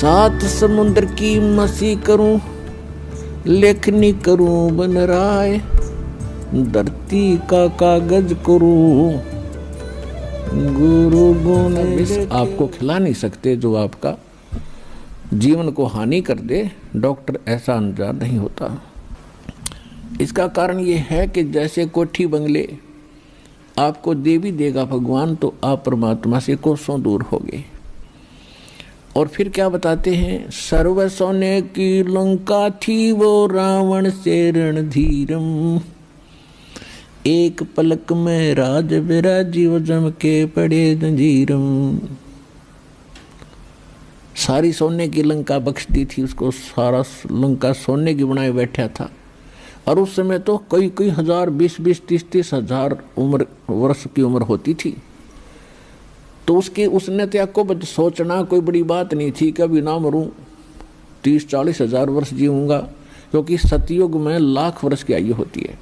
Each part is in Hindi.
सात समुद्र की मसी करूं, लेखनी करूं बन राय, धरती का कागज करूं गुरु गुण। आपको खिला नहीं सकते जो आपका जीवन को हानि कर दे, डॉक्टर ऐसा अनजान नहीं होता। इसका कारण ये है कि जैसे कोठी बंगले आपको दे भी देगा भगवान, तो आप परमात्मा से कोसों दूर होगे। और फिर क्या बताते हैं, सर्व सोने की लंका थी वो रावण से रणधीरम, एक पलक में राज विराजीव जम के पड़े जंजीरम। सारी सोने की लंका बख्श दी थी उसको, सारा लंका सोने की बनाए बैठा था। और उस समय तो कई हजार, 20 30 हजार वर्ष की उम्र होती थी। तो उसने त्याग को सोचना कोई बड़ी बात नहीं थी, कभी ना मरूं, 30-40 हजार वर्ष जीऊंगा, क्योंकि सतयुग में लाख वर्ष की आयु होती है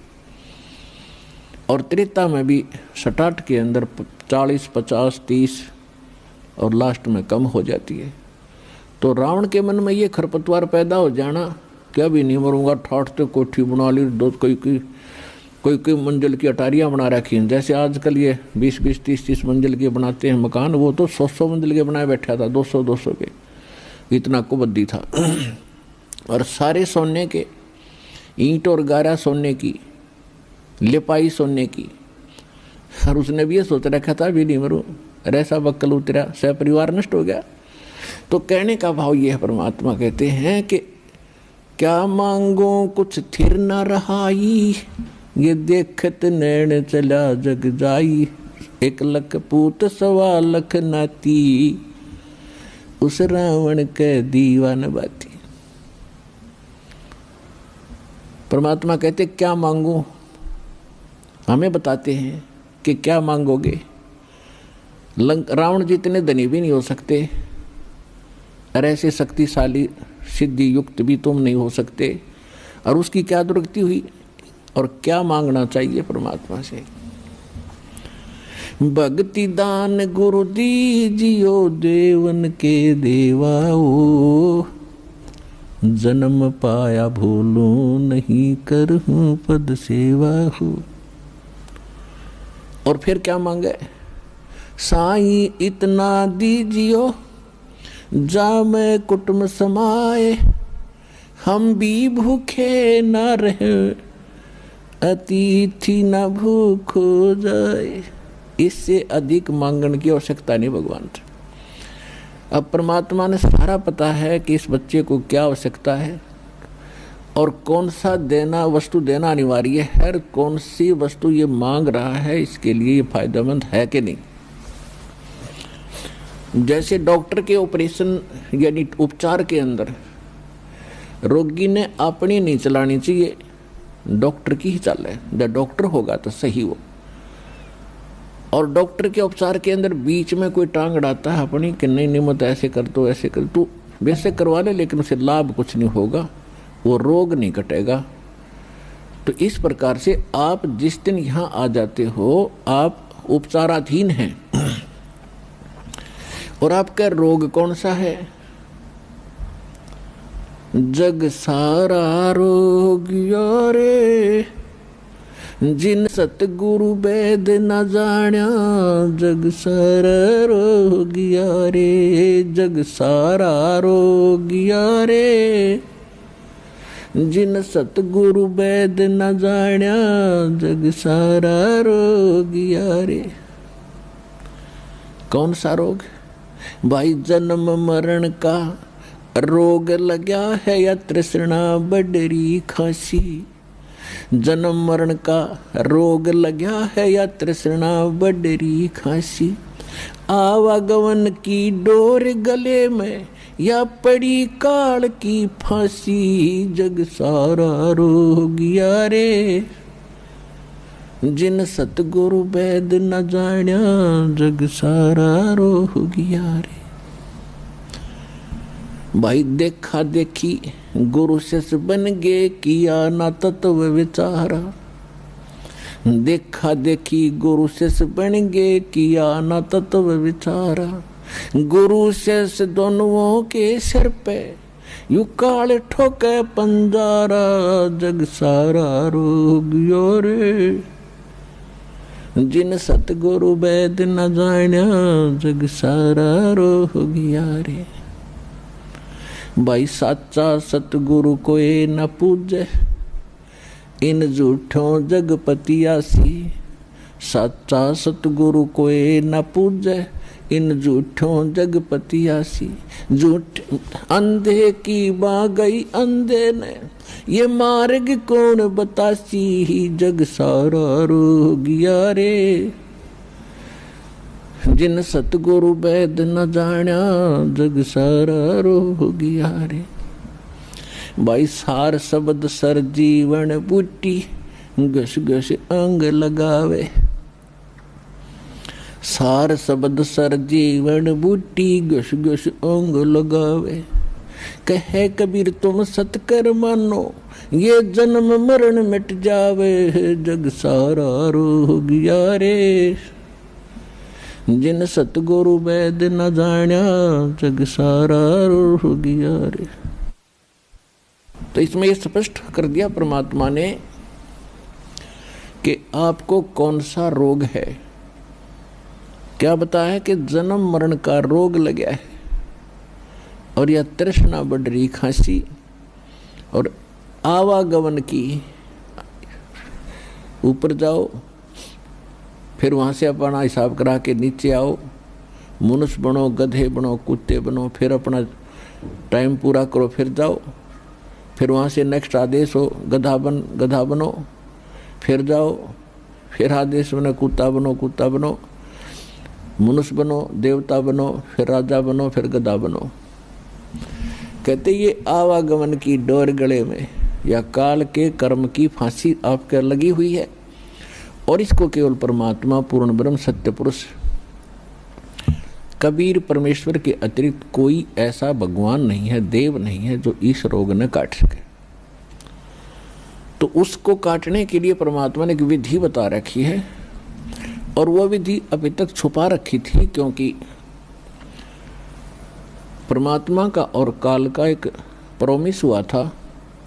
और त्रेता में भी सटाट के अंदर 40, 50, 30 और लास्ट में कम हो जाती है। तो रावण के मन में ये खरपतवार पैदा हो जाना, क्या भी नहीं मरूंगा, ठाठ तो कोठी बना ली, दो कोई मंजिल की अटारियाँ बना रखी हैं। जैसे आजकल ये 20-20, 30-30 मंजिल के बनाते हैं मकान, वो तो 100 मंजिल के बनाए बैठा था, 200 के, इतना कुबद्दी था। और सारे सोने के, ईंट और गारा सोने की, लिपाई सोने की। और उसने भी ये सोच रखा था भी नहीं मरूं, ऐसा बक्कल उतरा, सह परिवार नष्ट हो गया। तो कहने का भाव ये है, परमात्मा कहते हैं कि क्या मांगो कुछ थिर न रहाई, ये देखत नैन चला जग जाई, 1 लख पूत 1.25 लाख नाती, उस रावण के दीवान बाती। परमात्मा कहते क्या मांगो, हमें बताते हैं कि क्या मांगोगे। रावण जितने धनी भी नहीं हो सकते, और ऐसे शक्तिशाली सिद्धि युक्त भी तुम नहीं हो सकते। और उसकी क्या दुर्गति हुई, और क्या मांगना चाहिए परमात्मा से। भक्ति दान गुरु दीजियो, देवन के देवाओ, जन्म पाया भूलू नहीं, करहूं पद सेवा हो। और फिर क्या मांगे, साईं इतना दीजियो, जा मैं कुटुंब समाए, हम भी भूखे न रहे, अतिथि न भूख हो जाए। इससे अधिक मांगने की आवश्यकता नहीं भगवान से। अब परमात्मा ने सारा पता है कि इस बच्चे को क्या आवश्यकता है और कौन सा वस्तु देना अनिवार्य है, और कौन सी वस्तु ये मांग रहा है, इसके लिए ये फायदेमंद है कि नहीं। जैसे डॉक्टर के ऑपरेशन यानी उपचार के अंदर रोगी ने अपनी नहीं चलानी चाहिए, डॉक्टर की ही चले, जब डॉक्टर होगा तो सही वो। और डॉक्टर के उपचार के अंदर बीच में कोई टांग अड़ाता है अपनी कि नहीं मत ऐसे कर दो, ऐसे कर, तू वैसे करवा ले, लेकिन उसे लाभ कुछ नहीं होगा, वो रोग नहीं कटेगा। तो इस प्रकार से आप जिस दिन यहाँ आ जाते हो, आप उपचाराधीन हैं। और आपका रोग कौन सा है, जग सारा रोग यारे, जिन सतगुरु वेद न जाण्या, जग सारा रोग यारे, जग सारा रोग यारे, जिन सतगुरु वेद न जाण्या, जग सारा रोग यारे। कौन सा रोग भाई, जन्म मरण का रोग लगा है, या तृष्णा बडरी खांसी। जन्म मरण का रोग लगा है, या तृष्णा बडरी खांसी। आवागमन की डोर गले में, या पड़ी काल की फांसी, जग सारा रोग यारे, जिन सतगुरु वेद न जाण्या, जग सारा रोग यारे। भाई देखा देखी गुरु शिष्य बन गे, किया ना तत्व विचारा। देखा देखी गुरु शिष्य बन गे, किया ना तत्व विचारा। गुरु शेष दोनों के सिर पे यू काल ठोके पंजारा, जग सारा रोगियो रे। जिन सतगुरु वैद न जान्या, जग सारा रोगिया रे। भाई साचा सतगुरु कोई न पूजे, इन झूठों जगपतियासी। साचा सतगुरु कोई न पूजे, इन झूठों जगपतियासी। झूठ अंधे की बा गई अंधे ने, ये मार्ग कौन बतासी। जग सारा रोगिया रे। जिन सतगुरु वैद न जान्या, जग सारा रोगिया रे। भाई सार शब्द सर जीवन बूटी, घस घस अंग लगावे। सार शब्द सर जीवन बूटी, घस घस अंग लगावे। कहे कबीर तुम सतकर मानो, ये जन्म मरण मिट जावे। जग सारा रोगिया रे। जिन सतगुरु वैद न जान्या, जग सारा रोगिया रे। तो इसमें ये स्पष्ट कर दिया परमात्मा ने कि आपको कौन सा रोग है। क्या बताया कि जन्म मरण का रोग लगा है, और यह तृष्णा बढ़ रही, खांसी और आवागमन की। ऊपर जाओ, फिर वहाँ से अपना हिसाब करा के नीचे आओ। मनुष्य बनो, गधे बनो, कुत्ते बनो, फिर अपना टाइम पूरा करो, फिर जाओ। फिर वहाँ से नेक्स्ट आदेश हो गधा बनो, फिर जाओ। फिर आदेश बनो कुत्ता बनो, मनुष्य बनो, देवता बनो, फिर राजा बनो, फिर गधा बनो। कहते ये आवागमन की डोर गले में या काल के कर्म की फांसी आपके लगी हुई है, और इसको केवल परमात्मा पूर्ण ब्रह्म सत्य पुरुष कबीर परमेश्वर के अतिरिक्त कोई ऐसा भगवान नहीं है, देव नहीं है जो इस रोग न काट सके। तो उसको काटने के लिए परमात्मा ने एक विधि बता रखी है, और वह विधि अभी तक छुपा रखी थी, क्योंकि परमात्मा का और काल का एक प्रोमिस हुआ था,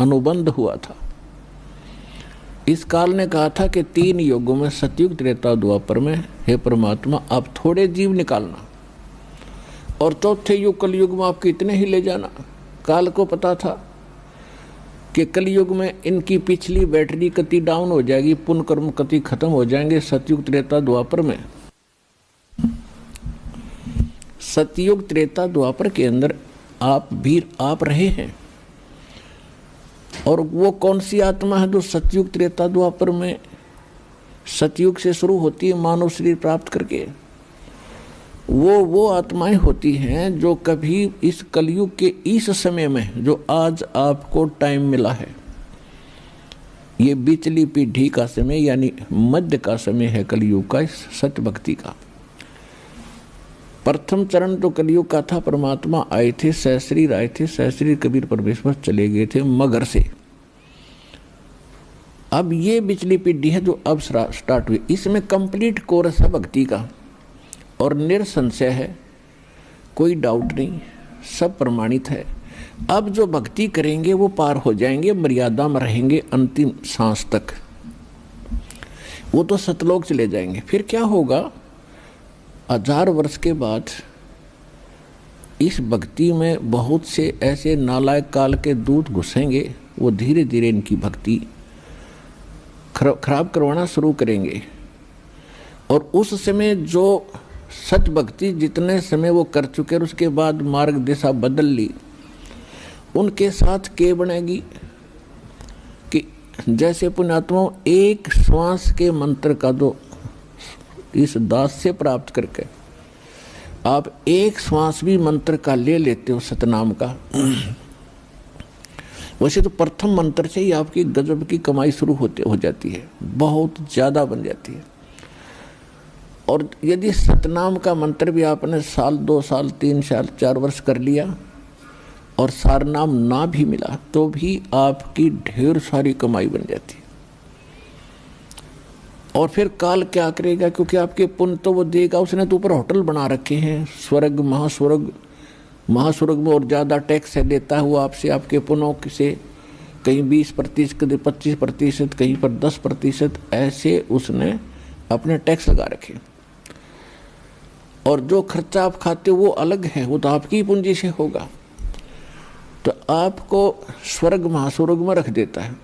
अनुबंध हुआ था। इस काल ने कहा था कि 3 युगों में, सतयुग त्रेता द्वापर में, हे परमात्मा आप थोड़े जीव निकालना, और चौथे युग कलयुग में आप कितने ही ले जाना। काल को पता था कि कलयुग में इनकी पिछली बैटरी कति डाउन हो जाएगी, पुण्य कर्म कति खत्म हो जाएंगे। सतयुग त्रेता द्वापर में, सतयुग त्रेता द्वापर के अंदर आप रहे हैं, और वो कौन सी आत्मा है जो सतयुग त्रेता द्वापर में, सतयुग से शुरू होती है मानव शरीर प्राप्त करके। वो आत्माएं होती हैं जो कभी इस कलयुग के इस समय में, जो आज आपको टाइम मिला है, ये बिचली पीढ़ी का समय यानी मध्य का समय है कलयुग का, इस सत्य भक्ति का। प्रथम चरण तो कलयुग का था, परमात्मा आए थे, सहस्रीर आए थे, सहस्रीर कबीर परमेश्वर चले गए थे मगर से। अब ये बिचली पीढ़ी है जो अब स्टार्ट हुई, इसमें कंप्लीट कोर्स है भक्ति का, और निरसंशय है, कोई डाउट नहीं, सब प्रमाणित है। अब जो भक्ति करेंगे वो पार हो जाएंगे, मर्यादा में रहेंगे अंतिम सांस तक, वो तो सतलोक चले जाएंगे। फिर क्या होगा, 1000 वर्ष के बाद इस भक्ति में बहुत से ऐसे नालायक काल के दूत घुसेंगे, वो धीरे धीरे इनकी भक्ति खराब करवाना शुरू करेंगे। और उस समय जो सच भक्ति जितने समय वो कर चुके, और उसके बाद मार्ग दिशा बदल ली, उनके साथ क्या बनेगी कि जैसे पुण्यात्माओं एक श्वास के मंत्र का जो इस दास से प्राप्त करके आप एक श्वास भी मंत्र का ले लेते हो सतनाम का, वैसे तो प्रथम मंत्र से ही आपकी गजब की कमाई शुरू हो जाती है, बहुत ज़्यादा बन जाती है। और यदि सतनाम का मंत्र भी आपने 1 साल 2 साल 3 साल 4 वर्ष कर लिया और सारनाम ना भी मिला, तो भी आपकी ढेर सारी कमाई बन जाती है। और फिर काल क्या करेगा, क्योंकि आपके पुण्य तो वो देगा, उसने तो ऊपर होटल बना रखे हैं, स्वर्ग महास्वर्ग, महास्वर्ग में और ज़्यादा टैक्स है देता है वो आपसे, आपके पुण्यों से, कहीं 20%, कहीं 25%, कहीं पर 10%, ऐसे उसने अपने टैक्स लगा रखे। और जो खर्चा आप खाते हो वो अलग है, वो तो आपकी ही पूंजी से होगा। तो आपको स्वर्ग महास्वर्ग में रख देता है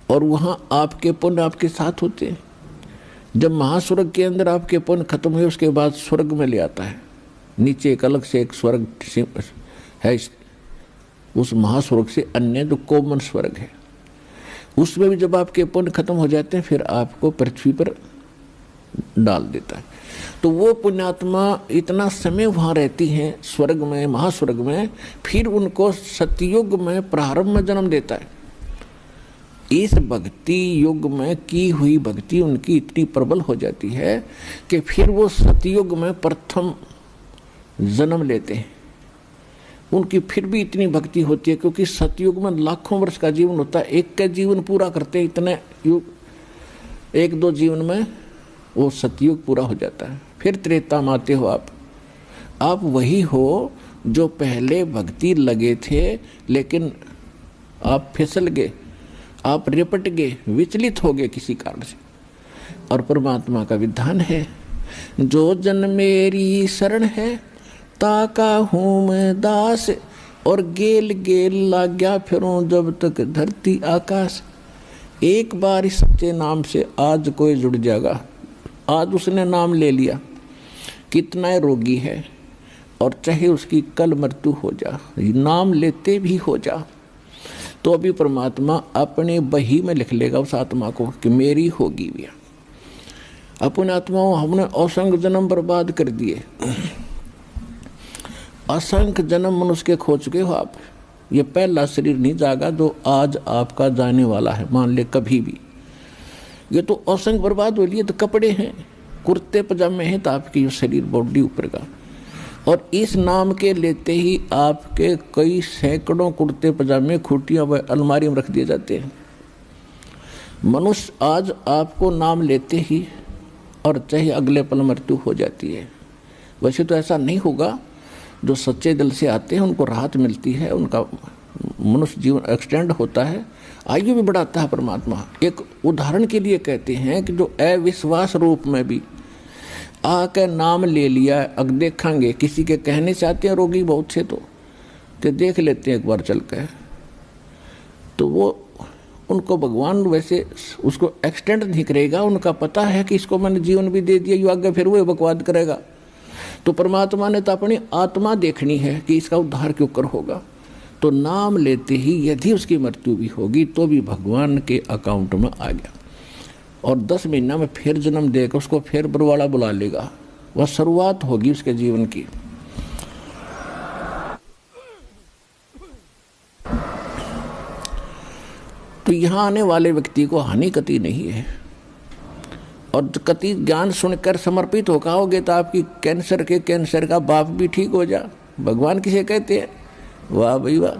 और वहाँ आपके पुण्य आपके साथ होते हैं। जब महास्वर्ग के अंदर आपके पुण्य खत्म हुए उसके बाद स्वर्ग में ले आता है, नीचे एक अलग से एक स्वर्ग है, उस महास्वर्ग से अन्य जो कॉमन स्वर्ग है, उसमें भी जब आपके पुण्य खत्म हो जाते हैं फिर आपको पृथ्वी पर डाल देता है। तो वो पुण्यात्मा इतना समय वहाँ रहती हैं स्वर्ग में, महास्वर्ग में, फिर उनको सतयुग में प्रारंभ में जन्म देता है। इस भक्ति युग में की हुई भक्ति उनकी इतनी प्रबल हो जाती है कि फिर वो सतयुग में प्रथम जन्म लेते हैं। उनकी फिर भी इतनी भक्ति होती है क्योंकि सतयुग में लाखों वर्ष का जीवन होता है, एक का जीवन पूरा करते इतने युग, 1-2 जीवन में वो सतयुग पूरा हो जाता है। फिर त्रेता में आते हो आप वही हो जो पहले भक्ति लगे थे, लेकिन आप फिसल गए, आप रिपट गए, विचलित हो गए किसी कारण से। और परमात्मा का विधान है, जो जन मेरी शरण है ताका हूँ मैं दास, और गेल गेल लाग्या फिरूं जब तक धरती आकाश। एक बार इस सच्चे नाम से आज कोई जुड़ जाएगा, आज उसने नाम ले लिया, कितना रोगी है और चाहे उसकी कल मृत्यु हो जा, नाम लेते भी हो जा, तो अभी परमात्मा अपने बही में लिख लेगा उस आत्मा को कि मेरी होगी भी। अपने आत्माओं हमने असंख्य जन्म बर्बाद कर दिए, असंख्य जन्म मनुष्य के खो चुके हो आप। ये पहला शरीर नहीं जागा जो आज आपका जाने वाला है, मान ले कभी भी। ये तो असंख्य बर्बाद हो लिए, तो कपड़े हैं, कुर्ते पजामे हैं, तो आपकी ये शरीर बॉडी ऊपर का। और इस नाम के लेते ही आपके कई सैकड़ों कुर्ते पजामे खूटियां व अलमारी में रख दिए जाते हैं। मनुष्य आज आपको नाम लेते ही और चाहे अगले पल मृत्यु हो जाती है। वैसे तो ऐसा नहीं होगा, जो सच्चे दिल से आते हैं उनको राहत मिलती है, उनका मनुष्य जीवन एक्सटेंड होता है, आयु भी बढ़ाता है परमात्मा। एक उदाहरण के लिए कहते हैं कि जो अविश्वास रूप में भी आकर नाम ले लिया, अब देखेंगे किसी के कहने से आते हैं रोगी बहुत से, तो देख लेते हैं एक बार चल कर, तो वो उनको भगवान वैसे उसको एक्सटेंड नहीं करेगा, उनका पता है कि इसको मैंने जीवन भी दे दिया, यो आगे फिर वो बकवाद करेगा। तो परमात्मा ने तो अपनी आत्मा देखनी है कि इसका उद्धार क्यों कर होगा। तो नाम लेते ही यदि उसकी मृत्यु भी होगी तो भी भगवान के अकाउंट में आ गया, और 10 महीना में फिर जन्म देकर उसको फिर बरवाड़ा बुला लेगा। वह शुरुआत होगी उसके जीवन की। तो यहाँ आने वाले व्यक्ति को हानि कति नहीं है, और कति ज्ञान सुनकर समर्पित होकर आओगे तो आपकी कैंसर का बाप भी ठीक हो जा। भगवान किसे कहते हैं? वाह भाई वाह।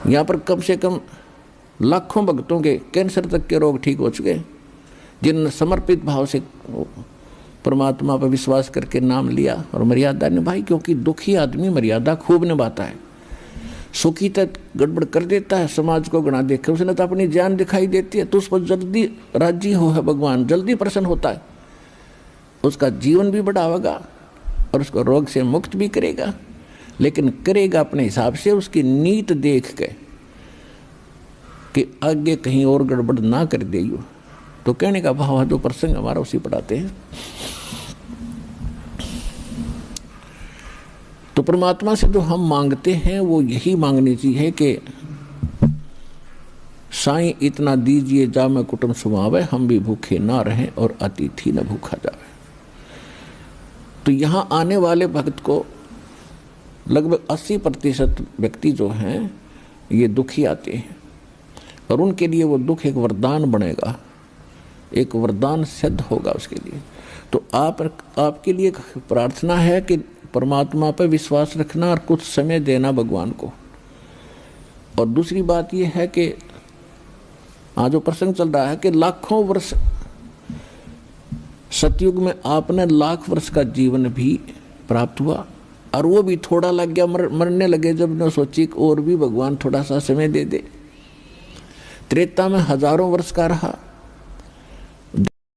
यहाँ पर कम से कम लाखों भक्तों के कैंसर तक के रोग ठीक हो चुके, जिन्होंने समर्पित भाव से परमात्मा पर विश्वास करके नाम लिया और मर्यादा निभाई। क्योंकि दुखी आदमी मर्यादा खूब निभाता है, सुखी तक गड़बड़ कर देता है, समाज को गणा देकर उसने तो अपनी जान दिखाई देती है, तो उस पर जल्दी राजी हो है भगवान, जल्दी प्रसन्न होता है, उसका जीवन भी बढ़ावेगा और उसको रोग से मुक्त भी करेगा। लेकिन करेगा अपने हिसाब से, उसकी नीत देख के कि आगे कहीं और गड़बड़ ना कर देइयो। तो कहने का भाव है, जो प्रसंग हमारा उसी पढ़ाते हैं। तो परमात्मा से जो हम मांगते हैं वो यही मांगनी चाहिए कि साईं इतना दीजिए जा मैं कुटुंब सुमावे, हम भी भूखे ना रहें और अतिथि न भूखा जावे। तो यहाँ आने वाले भक्त को लगभग 80% व्यक्ति जो हैं ये दुखी आते हैं, और उनके लिए वो दुख एक वरदान बनेगा, एक वरदान सिद्ध होगा उसके लिए। तो आपके लिए प्रार्थना है कि परमात्मा पर विश्वास रखना और कुछ समय देना भगवान को, और दूसरी बात यह है कि आज जो प्रसंग चल रहा है कि लाखों वर्ष सतयुग में आपने लाख वर्ष का जीवन भी प्राप्त हुआ और वो भी थोड़ा लग गया, मरने लगे जब ने सोची और भी भगवान थोड़ा सा समय दे दे। त्रेता में हजारों वर्ष का रहा,